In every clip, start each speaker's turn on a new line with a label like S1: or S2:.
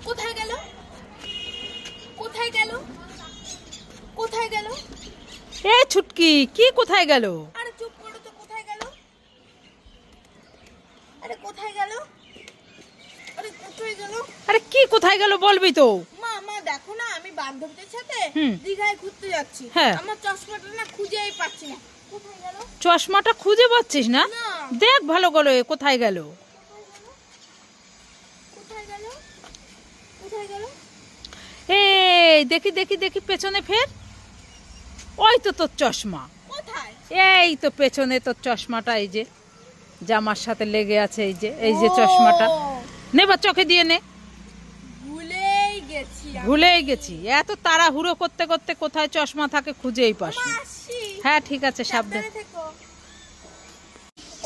S1: কোথায় গেল? কোথায় গেল? কোথায় গেল?
S2: এ ছুটকি, কি কোথায় গেল?
S1: আরে চুপ করো তো, কোথায় গেল? আরে কোথায় গেল? আরে কোথায় গেল?
S2: আরে কি কোথায় গেল বলবি তো?
S1: মা মা দেখো না, আমি বান্ধবীদের সাথে দীঘায় ঘুরতে যাচ্ছি।
S2: হ্যাঁ।
S1: আমার চশমাটা না খুঁজেই পাচ্ছি না। কোথায় গেল?
S2: চশমাটা খুঁজে পাচ্ছিস না?
S1: না।
S2: দেখ ভালো করে কোথায় গেল।
S1: কোথায় গেল? কোথায় গেল?
S2: এই দেখি দেখি দেখি পেছনে ফের। ওই তো তোর চশমা।
S1: কোথায়?
S2: এই তো পেছনে তোর চশমাটা, এই যে জামার সাথে লেগে আছে, এই যে চশমাটা। নে বা চোখে দিয়ে নে।
S1: ভুলেই গেছি।
S2: ভুলেই গেছি। এত তাড়াহুড়ো করতে করতে কোথায় চশমা থাকে খুঁজেই পাস না। হ্যাঁ ঠিক আছে, সাবধানে
S1: থেকো।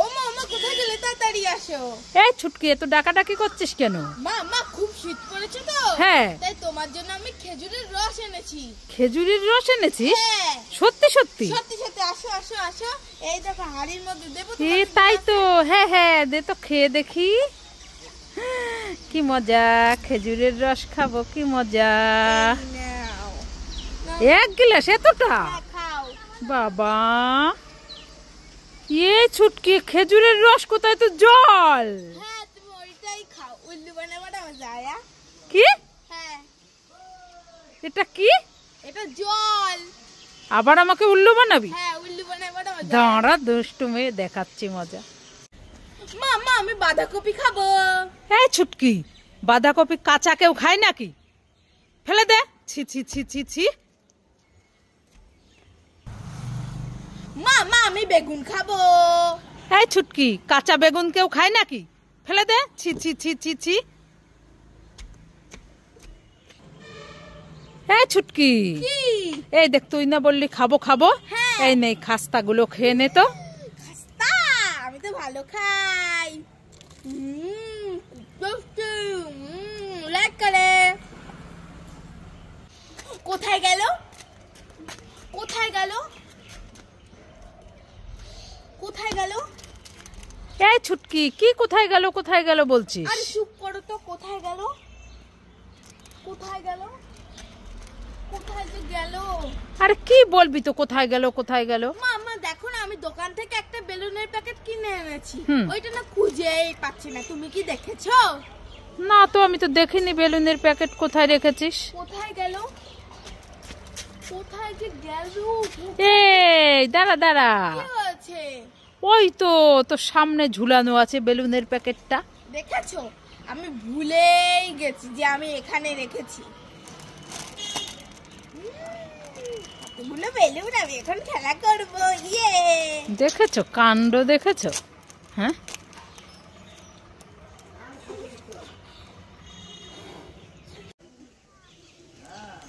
S1: ও মা, মা কোথায় গেলে? তাড়াতাড়ি আসো।
S2: এই ছুটকি, এত ডাকাডাকি করছিস কেন?
S1: মা মা খুব শীত পড়েছে তো,
S2: হ্যাঁ,
S1: তাই তোমার জন্য আমি খেজুরের রস এনেছি।
S2: খেজুরের রস এনেছিস?
S1: হ্যাঁ
S2: সত্যি সত্যি?
S1: সত্যি সত্যি। আসো আসো আসো, এই দেখো হাড়ির মধ্যে দেবো।
S2: তাই তো, হ্যাঁ হ্যাঁ, দে তো খেয়ে দেখি। কি মজা, খেজুরের রস খাবো, কি মজা। এক গ্লাস এতটা?
S1: খাও।
S2: বাবা, এই ছুটকি, খেজুরের রস কোথায়? তো জল।
S1: হ্যাঁ তুমি ওইটাই খাও। উল্লু বানাবাটা যায়।
S2: কি?
S1: হ্যাঁ
S2: এটা কি?
S1: এটা জল।
S2: আবার আমাকে উল্লু বানাবি?
S1: হ্যাঁ উল্লু বানাবাটা যায়।
S2: দাঁড়া, দুষ্টু মেয়ে, দেখাচ্ছি মজা।
S1: মা মা আমি বাঁধাকপি খাবো।
S2: এই ছুটকি, বাঁধাকপি কাঁচা কেউ খায় নাকি? ফেলে দে। ছি ছি ছি ছি ছি।
S1: মা মা আমি বেগুন খাবো।
S2: এই ছুটকি, কাঁচা বেগুন কেউ খায় নাকি? ফেলে দে। ছি ছি ছি ছি ছি। এই ছুটকি,
S1: কি?
S2: এই দেখ, তুই না বললি খাবো খাবো?
S1: হ্যাঁ।
S2: এই নেই, খাস্তা গুলো খেয়ে নে তো।
S1: খাস্তা? আমি তো ভালো খাই। লাইক করে। কোথায় গেল? কোথায় গেল? কোথায় গেল?
S2: এই ছুটকি, কি কোথায় গেল কোথায় গেল বলছিস?
S1: আরে চুপ করো তো, কোথায় গেল? কোথায় গেল? কোথায় যে গেল?
S2: আরে কি বলবি তো, কোথায় গেল কোথায় গেল?
S1: মা মা দেখো না, আমি দোকান থেকে একটা বেলুনের প্যাকেট কিনে এনেছি। ওইটা না খুঁজেই পাচ্ছি না। তুমি কি দেখেছো?
S2: না তো, আমি তো দেখিনি বেলুনের প্যাকেট কোথায় রেখেছিস।
S1: কোথায় গেল? কোথায় যে গেল?
S2: এই দাঁড়া দাঁড়া,
S1: কি হয়েছে?
S2: ওই তো তোর সামনে ঝুলানো আছে বেলুনের প্যাকেটটা।
S1: দেখেছো? আমি ভুলেই গেছি যে আমি এখানে রেখেছি। এতগুলো বেলুন, আমি এখন খেলা করবো। ইয়ে,
S2: দেখেছো কাণ্ড, দেখেছো? হ্যাঁ,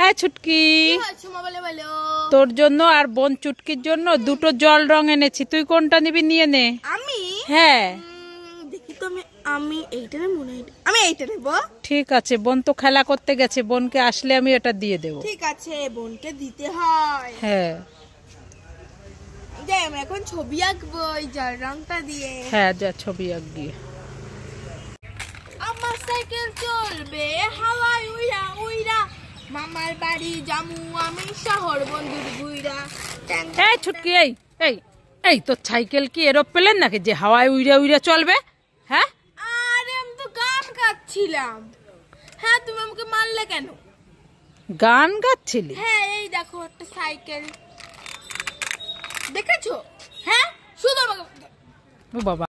S2: এই ছুটকি,
S1: কি হয়েছে মা? বলে বলো।
S2: তোর জন্য আর বোন চুটকির জন্য দুটো জল রং এনেছি, তুই কোনটা নিবি নিয়ে নে।
S1: আমি?
S2: হ্যাঁ
S1: দেখি তো, আমি এইটা মনে হয় আমি এইটা নেবো।
S2: ঠিক আছে, বোন তো খেলা করতে গেছে, বোনকে আসলে আমি এটা দিয়ে দেবো।
S1: ঠিক আছে, বোনকে দিতে হয়।
S2: হ্যাঁ
S1: যাই, আমি এখন ছবি আঁকবো এই জল রংটা দিয়ে।
S2: হ্যাঁ, যা ছবি আঁক গিয়ে।
S1: আমার সাইকেল চলবে হাওয়ায় উইরা উইরা, মামার বাড়ি জামু আমি শহর বন্ধুর বুইরা।
S2: এই ছুটকি, এই এই এই তোর সাইকেল কি এরোপ্লেন নাকি যে হাওয়ায় উইরা উইরা চলবে? হ্যাঁ,
S1: আরে আমি তো গান গাচ্ছিলাম। হ্যাঁ তুমি আমাকে মারলে কেন?
S2: গান গাচ্ছিলি?
S1: হ্যাঁ এই দেখো একটা সাইকেল, দেখেছো? হ্যাঁ শুধু আমাকে।
S2: ও বাবা।